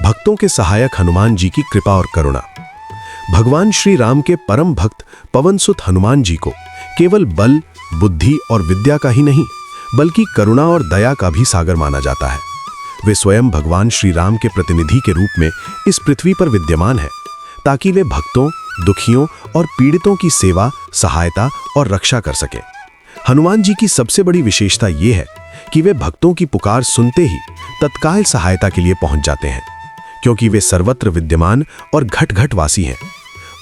भक्तों के सहायक हनुमान जी की कृपा और करुणा। भगवान श्री राम के परम भक्त पवनसुत हनुमान जी को केवल बल, बुद्धि और विद्या का ही नहीं बल्कि करुणा और दया का भी सागर माना जाता है। वे स्वयं भगवान श्री राम के प्रतिनिधि के रूप में इस पृथ्वी पर विद्यमान है ताकि वे भक्तों, दुखियों और पीड़ितों की सेवा, सहायता और रक्षा कर सके। हनुमान जी की सबसे बड़ी विशेषता ये है कि वे भक्तों की पुकार सुनते ही तत्काल सहायता के लिए पहुंच जाते हैं, क्योंकि वे सर्वत्र विद्यमान और घट घट वासी हैं।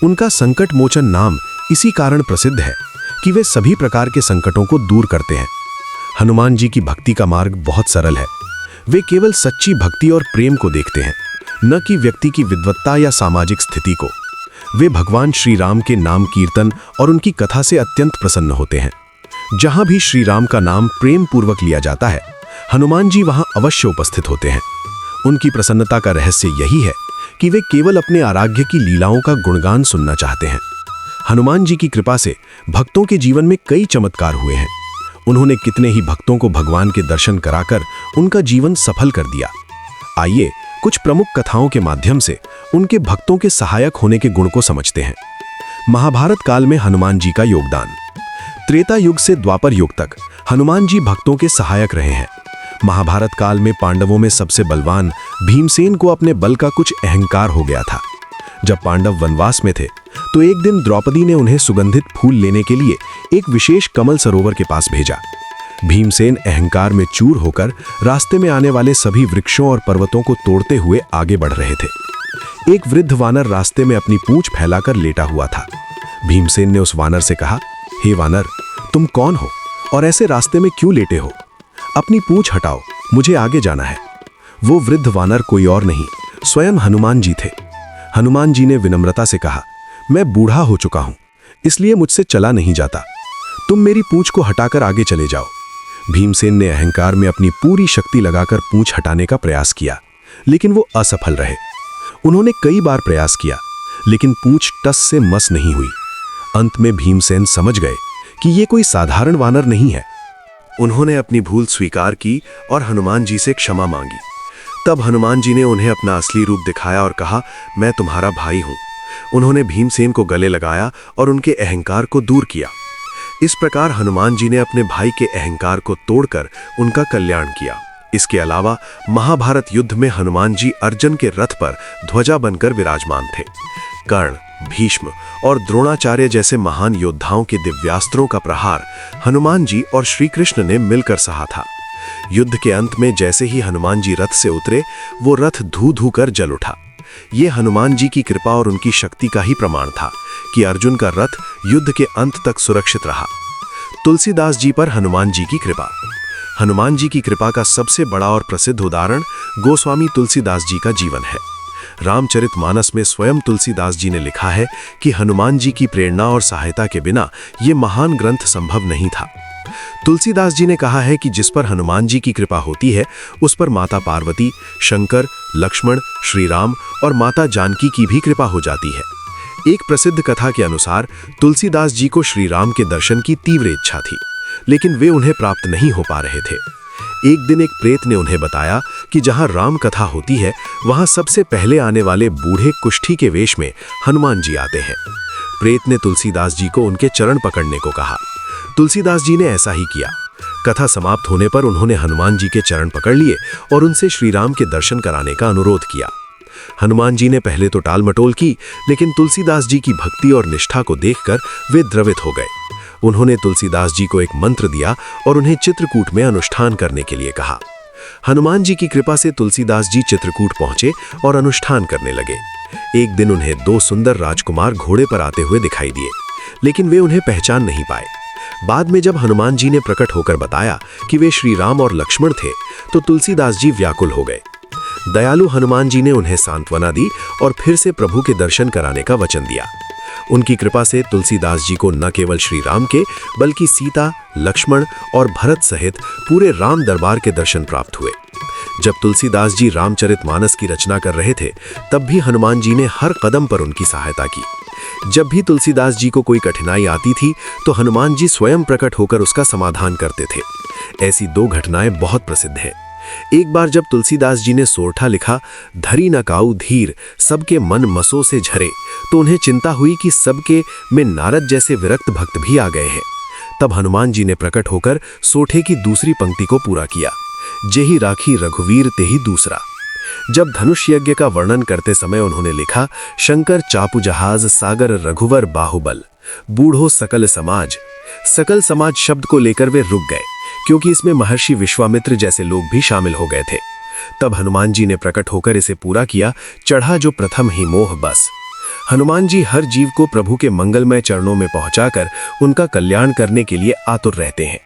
उनका संकट मोचन नाम इसी कारण प्रसिद्ध है कि वे सभी प्रकार के संकटों को दूर करते हैं। हनुमान जी की भक्ति का मार्ग बहुत सरल है। वे केवल सच्ची भक्ति और प्रेम को देखते हैं, न कि व्यक्ति की विद्वत्ता या सामाजिक स्थिति को। वे भगवान श्री राम के नाम कीर्तन और उनकी कथा से अत्यंत प्रसन्न होते हैं। जहां भी श्री राम का नाम प्रेम पूर्वक लिया जाता है, हनुमान जी वहां अवश्य उपस्थित होते हैं। उनकी प्रसन्नता का रहस्य यही है कि वे केवल अपने आराध्य की लीलाओं का गुणगान सुनना चाहते हैं। हनुमान जी की कृपा से भक्तों के जीवन में कई चमत्कार हुए हैं। उन्होंने कितने ही भक्तों को भगवान के दर्शन कराकर उनका जीवन सफल कर दिया। आइए कुछ प्रमुख कथाओं के माध्यम से उनके भक्तों के सहायक होने के गुण को समझते हैं। महाभारत काल में हनुमान जी का योगदान। त्रेता युग से द्वापर युग तक हनुमान जी भक्तों के सहायक रहे हैं। महाभारत काल में पांडवों में सबसे बलवान भीमसेन को अपने बल का कुछ अहंकार हो गया था। जब पांडव वनवास में थे तो एक दिन द्रौपदी ने उन्हें सुगंधित फूल लेने के लिए एक विशेष कमल सरोवर के पास भेजा। भीमसेन अहंकार में चूर होकर रास्ते में आने वाले सभी वृक्षों और पर्वतों को तोड़ते हुए आगे बढ़ रहे थे। एक वृद्ध वानर रास्ते में अपनी पूंछ फैलाकर लेटा हुआ था। भीमसेन ने उस वानर से कहा, हे वानर, तुम कौन हो और ऐसे रास्ते में क्यों लेटे हो? अपनी पूंछ हटाओ, मुझे आगे जाना है। वो वृद्ध वानर कोई और नहीं, स्वयं हनुमान जी थे। हनुमान जी ने विनम्रता से कहा, मैं बूढ़ा हो चुका हूं, इसलिए मुझसे चला नहीं जाता। तुम मेरी पूंछ को हटाकर आगे चले जाओ। भीमसेन ने अहंकार में अपनी पूरी शक्ति लगाकर पूंछ हटाने का प्रयास किया, लेकिन वो असफल रहे। उन्होंने कई बार प्रयास किया, लेकिन पूंछ टस से मस नहीं हुई। अंत में भीमसेन समझ गए कि ये कोई साधारण वानर नहीं है। उन्होंने अपनी भूल स्वीकार की और हनुमान जी से क्षमा मांगी। तब हनुमान जी ने उन्हें अपना असली रूप दिखाया और कहा, मैं तुम्हारा भाई हूं। उन्होंने भीमसेन को गले लगाया और उनके अहंकार को दूर किया। इस प्रकार हनुमान जी ने अपने भाई के अहंकार को तोड़कर उनका कल्याण किया। इसके अलावा महाभारत युद्ध में हनुमान जी अर्जुन के रथ पर ध्वजा बनकर विराजमान थे। कर्ण, भीष्म और द्रोणाचार्य जैसे महान योद्धाओं के दिव्यास्त्रों का प्रहार हनुमान जी और श्री कृष्ण ने मिलकर सहा था। युद्ध के अंत में जैसे ही हनुमान जी रथ से उतरे, वो रथ धू धू कर जल उठा। ये हनुमान जी की कृपा और उनकी शक्ति का ही प्रमाण था कि अर्जुन का रथ युद्ध के अंत तक सुरक्षित रहा। तुलसीदास जी पर हनुमान जी की कृपा। हनुमान जी की कृपा का सबसे बड़ा और प्रसिद्ध उदाहरण गोस्वामी तुलसीदास जी का जीवन है। रामचरितमानस में स्वयं तुलसीदास जी ने लिखा है कि हनुमान जी की प्रेरणा और सहायता के बिना ये महान ग्रंथ संभव नहीं था। तुलसीदास जी ने कहा है कि जिस पर हनुमान जी की कृपा होती है, उस पर माता पार्वती, शंकर, लक्ष्मण, श्री राम और माता जानकी की भी कृपा हो जाती है। एक प्रसिद्ध कथा के अनुसार तुलसीदास जी को श्री राम के दर्शन की तीव्र इच्छा थी, लेकिन वे उन्हें प्राप्त नहीं हो पा रहे थे। एक दिन एक प्रेत ने उन्हें बताया कि जहां राम कथा होती है, वहां सबसे पहले आने वाले बूढ़े कुष्ठी के वेश में हनुमान जी आते हैं। प्रेत ने तुलसीदास जी को उनके चरण पकड़ने को कहा। तुलसीदास जी ने ऐसा ही किया। कथा समाप्त होने पर उन्होंने हनुमान जी के चरण पकड़ लिए और उनसे श्री राम के दर्शन कराने का अनुरोध किया। हनुमान जी ने पहले तो टाल मटोल की, लेकिन तुलसीदास जी की भक्ति और निष्ठा को देखकर वे द्रवित हो गए। उन्होंने तुलसीदास जी को एक मंत्र दिया और उन्हें चित्रकूट में अनुष्ठान करने के लिए कहा। हनुमान जी की कृपा से तुलसीदास जी चित्रकूट पहुंचे और अनुष्ठान करने लगे। एक दिन उन्हें दो सुंदर राजकुमार घोड़े पर आते हुए दिखाई दिए, लेकिन वे उन्हें पहचान नहीं पाए। बाद में जब हनुमान जी ने प्रकट होकर बताया कि वे श्री राम और लक्ष्मण थे, तो तुलसीदास जी व्याकुल हो गए। दयालु हनुमान जी ने उन्हें सांत्वना दी और फिर से प्रभु के दर्शन कराने का वचन दिया। उनकी कृपा से तुलसीदास जी को न केवल श्री राम के, बल्कि सीता, लक्ष्मण और भरत सहित पूरे राम दरबार के दर्शन प्राप्त हुए। जब तुलसीदास जी रामचरितमानस की रचना कर रहे थे, तब भी हनुमान जी ने हर कदम पर उनकी सहायता की। जब भी तुलसीदास जी को कोई कठिनाई आती थी, तो हनुमान जी स्वयं प्रकट होकर उसका समाधान करते थे। ऐसी दो घटनाएं बहुत प्रसिद्ध हैं। एक बार जब तुलसीदास जी ने सोरठा लिखा, धरी न काऊ धीर, सबके मन मसों से झरे, तो उन्हें चिंता हुई कि सबके में नारद जैसे विरक्त भक्त भी आ गए हैं। तब हनुमान जी ने प्रकट होकर सोठे की दूसरी पंक्ति को पूरा किया, जेहि राखी रघुवीर तेहि दूसरा। जब धनुष यज्ञ का वर्णन करते समय उन्होंने लिखा, शंकर चापू जहाज सागर रघुवर बाहुबल, बूढ़ो सकल समाज। सकल समाज शब्द को लेकर वे रुक गए, क्योंकि इसमें महर्षि विश्वामित्र जैसे लोग भी शामिल हो गए थे। तब हनुमान जी ने प्रकट होकर इसे पूरा किया, चढ़ा जो प्रथम ही मोह बस। हनुमान जी हर जीव को प्रभु के मंगलमय चरणों में पहुंचाकर उनका कल्याण करने के लिए आतुर रहते हैं,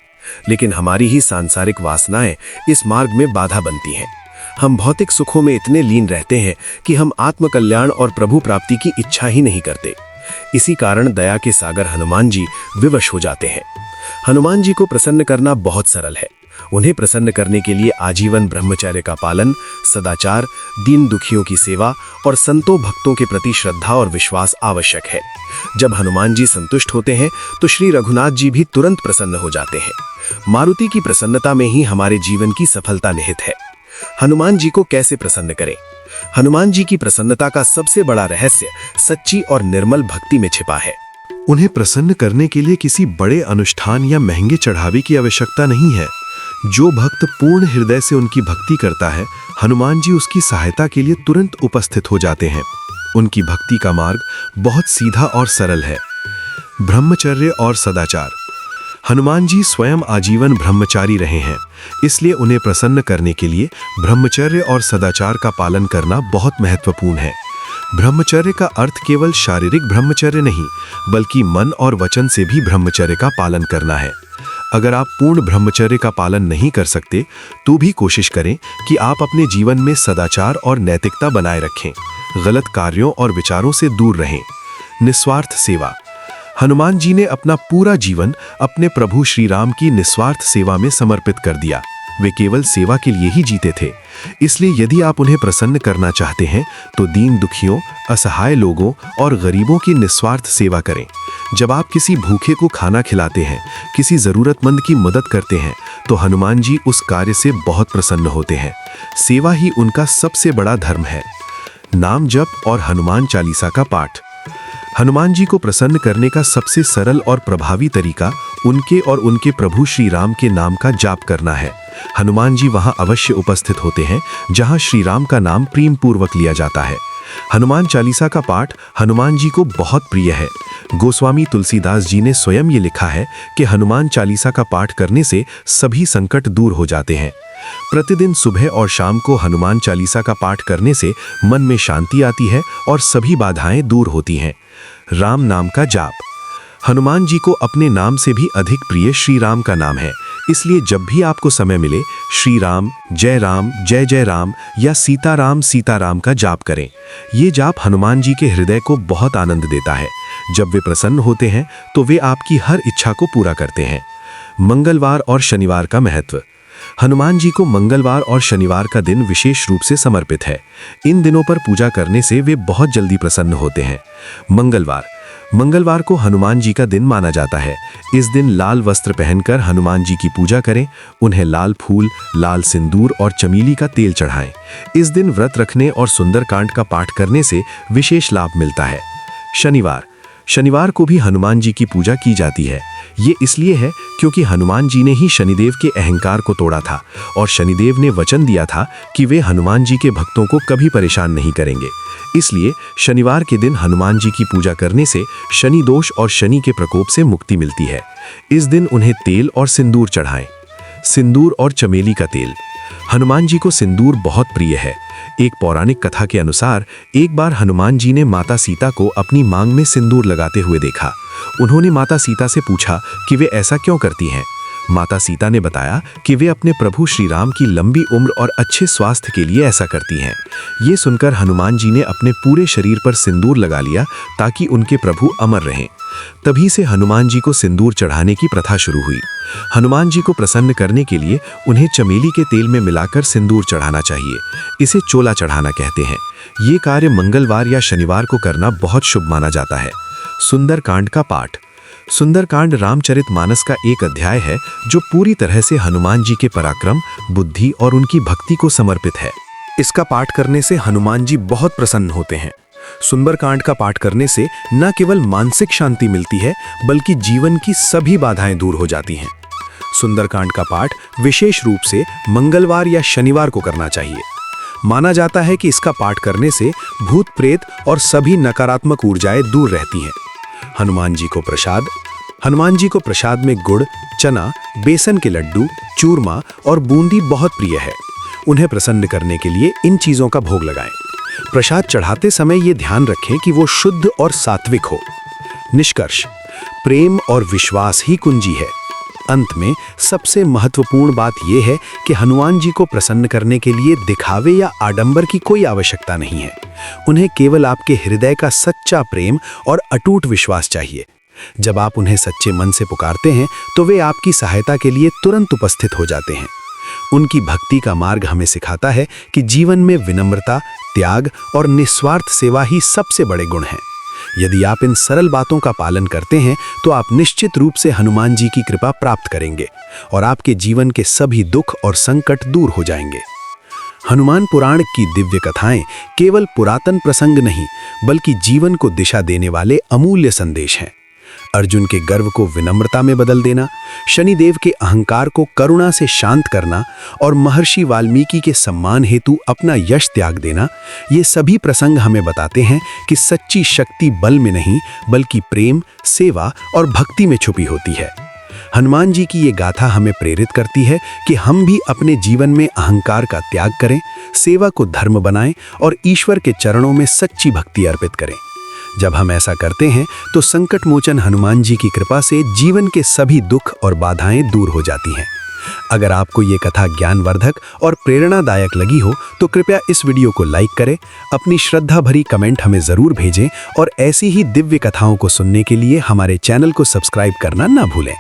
लेकिन हमारी ही सांसारिक वासनाएं इस मार्ग में बाधा बनती हैं। हम भौतिक सुखों में इतने लीन रहते हैं कि हम आत्म कल्याण और प्रभु प्राप्ति की इच्छा ही नहीं करते। इसी कारण दया के सागर हनुमान जी विवश हो जाते हैं। हनुमान जी को प्रसन्न करना बहुत सरल है। उन्हें प्रसन्न करने के लिए आजीवन ब्रह्मचर्य का पालन, सदाचार, दीन दुखियों की सेवा और संतों भक्तों के प्रति श्रद्धा और विश्वास आवश्यक है। जब हनुमान जी संतुष्ट होते हैं, तो श्री रघुनाथ जी भी तुरंत प्रसन्न हो जाते हैं। मारुति की प्रसन्नता में ही हमारे जीवन की सफलता निहित है। हनुमान जी को कैसे प्रसन्न करें? हनुमान जी की प्रसन्नता का सबसे बड़ा रहस्य सच्ची और निर्मल भक्ति में छिपा है। उन्हें प्रसन्न करने के लिए किसी बड़े अनुष्ठान या महंगे चढ़ावे की आवश्यकता नहीं है। जो भक्त पूर्ण हृदय से उनकी भक्ति करता है, हनुमान जी उसकी सहायता के लिए तुरंत उपस्थित हो जाते हैं। उनकी भक्ति का मार्ग बहुत सीधा और सरल है। ब्रह्मचर्य और सदाचार। हनुमान जी स्वयं आजीवन ब्रह्मचारी रहे हैं, इसलिए उन्हें प्रसन्न करने के लिए ब्रह्मचर्य और सदाचार का पालन करना बहुत महत्वपूर्ण है। ब्रह्मचर्य का अर्थ केवल शारीरिक ब्रह्मचर्य नहीं, बल्कि मन और वचन से भी ब्रह्मचर्य का पालन करना है। अगर आप पूर्ण ब्रह्मचर्य का पालन नहीं कर सकते, तो भी कोशिश करें कि आप अपने जीवन में सदाचार और नैतिकता बनाए रखें। गलत कार्यों और विचारों से दूर रहें। निस्वार्थ सेवा। हनुमान जी ने अपना पूरा जीवन अपने प्रभु श्री राम की निस्वार्थ सेवा में समर्पित कर दिया। वे केवल सेवा के लिए ही जीते थे। इसलिए यदि आप उन्हें प्रसन्न करना चाहते हैं, तो दीन दुखियों, असहाय लोगों और गरीबों की निस्वार्थ सेवा करें। जब आप किसी भूखे को खाना खिलाते हैं, किसी जरूरतमंद की मदद करते हैं, तो हनुमान जी उस कार्य से बहुत प्रसन्न होते हैं। सेवा ही उनका सबसे बड़ा धर्म है। नाम जप और हनुमान चालीसा का पाठ। हनुमान जी को प्रसन्न करने का सबसे सरल और प्रभावी तरीका उनके और उनके प्रभु श्री राम के नाम का जाप करना है। हनुमान जी वहां अवश्य उपस्थित होते हैं जहां श्री राम का नाम प्रेम पूर्वक लिया जाता है। हनुमान चालीसा का पाठ हनुमान जी को बहुत प्रिय है। गोस्वामी तुलसीदास जी ने स्वयं ये लिखा है कि हनुमान चालीसा का पाठ करने से सभी संकट दूर हो जाते हैं। प्रतिदिन सुबह और शाम को हनुमान चालीसा का पाठ करने से मन में शांति आती है और सभी बाधाएं दूर होती हैं। राम नाम का जाप। हनुमान जी को अपने नाम से भी अधिक प्रिय श्री राम का नाम है, इसलिए जब भी आपको समय मिले श्री राम, जय जय राम या सीताराम का जाप करें। ये जाप हनुमान जी के हृदय को बहुत आनंद देता है। जब वे प्रसन्न होते हैं तो वे आपकी हर इच्छा को पूरा करते हैं। मंगलवार और शनिवार का महत्व। हनुमान जी को मंगलवार और शनिवार का दिन विशेष रूप से समर्पित है। इन दिनों पर पूजा करने से वे बहुत जल्दी प्रसन्न होते हैं। मंगलवार को हनुमान जी का दिन माना जाता है। इस दिन लाल वस्त्र पहनकर हनुमान जी की पूजा करें, उन्हें लाल फूल, लाल सिंदूर और चमेली का तेल चढ़ाएं। इस दिन व्रत रखने और सुंदरकांड का पाठ करने से विशेष लाभ मिलता है। शनिवार को भी हनुमान जी की पूजा की जाती है। ये इसलिए है क्योंकि हनुमान जी ने ही शनिदेव के अहंकार को तोड़ा था और शनिदेव ने वचन दिया था कि वे हनुमान जी के भक्तों को कभी परेशान नहीं करेंगे। इसलिए शनिवार के दिन हनुमान जी की पूजा करने से शनि दोष और शनि के प्रकोप से मुक्ति मिलती है। इस दिन उन्हें तेल और सिंदूर चढ़ाएं। सिंदूर और चमेली का तेल। हनुमान जी को सिंदूर बहुत प्रिय है। एक पौराणिक कथा के अनुसार एक बार हनुमान जी ने माता सीता को अपनी मांग में सिंदूर लगाते हुए देखा। उन्होंने माता सीता से पूछा कि वे ऐसा क्यों करती हैं। माता सीता ने बताया कि वे अपने प्रभु श्री राम की लंबी उम्र और अच्छे स्वास्थ्य के लिए ऐसा करती हैं। ये सुनकर हनुमान जी ने अपने पूरे शरीर पर सिंदूर लगा लिया ताकि उनके प्रभु अमर रहें। तभी से हनुमान जी को सिंदूर चढ़ाने की प्रथा शुरू हुई। हनुमान जी को प्रसन्न करने के लिए उन्हें चमेली के तेल में मिलाकर सिंदूर चढ़ाना चाहिए। इसे चोला चढ़ाना कहते हैं। ये कार्य मंगलवार या शनिवार को करना बहुत शुभ माना जाता है। सुंदरकांड का पाठ। सुंदरकांड रामचरितमानस का एक अध्याय है जो पूरी तरह से हनुमान जी के पराक्रम, बुद्धि और उनकी भक्ति को समर्पित है। इसका पाठ करने से हनुमान जी बहुत प्रसन्न होते हैं। सुंदरकांड का पाठ करने से न केवल मानसिक शांति मिलती है बल्कि जीवन की सभी बाधाएं दूर हो जाती हैं। सुंदरकांड का पाठ विशेष रूप से मंगलवार या शनिवार को करना चाहिए। माना जाता है कि इसका पाठ करने से भूत प्रेत और सभी नकारात्मक ऊर्जाएं दूर रहती हैं। हनुमान जी को प्रसाद। हनुमान जी को प्रसाद में गुड़, चना, बेसन के लड्डू, चूरमा और बूंदी बहुत प्रिय है। उन्हें प्रसन्न करने के लिए इन चीजों का भोग लगाएं। प्रसाद चढ़ाते समय ये ध्यान रखें कि वो शुद्ध और सात्विक हो। निष्कर्ष, प्रेम और विश्वास ही कुंजी है। अंत में सबसे महत्वपूर्ण बात यह है कि हनुमान जी को प्रसन्न करने के लिए दिखावे या आडंबर की कोई आवश्यकता नहीं है। उन्हें केवल आपके हृदय का सच्चा प्रेम और अटूट विश्वास चाहिए। जब आप उन्हें सच्चे मन से पुकारते हैं तो वे आपकी सहायता के लिए तुरंत उपस्थित हो जाते हैं। उनकी भक्ति का मार्ग हमें सिखाता है कि जीवन में विनम्रता, त्याग और निस्वार्थ सेवा ही सबसे बड़े गुण हैं। यदि आप इन सरल बातों का पालन करते हैं तो आप निश्चित रूप से हनुमान जी की कृपा प्राप्त करेंगे और आपके जीवन के सभी दुख और संकट दूर हो जाएंगे। हनुमान पुराण की दिव्य कथाएं केवल पुरातन प्रसंग नहीं बल्कि जीवन को दिशा देने वाले अमूल्य संदेश हैं। अर्जुन के गर्व को विनम्रता में बदल देना, शनिदेव के अहंकार को करुणा से शांत करना और महर्षि वाल्मीकि के सम्मान हेतु अपना यश त्याग देना, ये सभी प्रसंग हमें बताते हैं कि सच्ची शक्ति बल में नहीं बल्कि प्रेम, सेवा और भक्ति में छुपी होती है। हनुमान जी की ये गाथा हमें प्रेरित करती है कि हम भी अपने जीवन में अहंकार का त्याग करें, सेवा को धर्म बनाएं और ईश्वर के चरणों में सच्ची भक्ति अर्पित करें। जब हम ऐसा करते हैं तो संकट मोचन हनुमान जी की कृपा से जीवन के सभी दुख और बाधाएं दूर हो जाती हैं। अगर आपको ये कथा ज्ञानवर्धक और प्रेरणादायक लगी हो तो कृपया इस वीडियो को लाइक करें, अपनी श्रद्धा भरी कमेंट हमें ज़रूर भेजें और ऐसी ही दिव्य कथाओं को सुनने के लिए हमारे चैनल को सब्सक्राइब करना ना भूलें।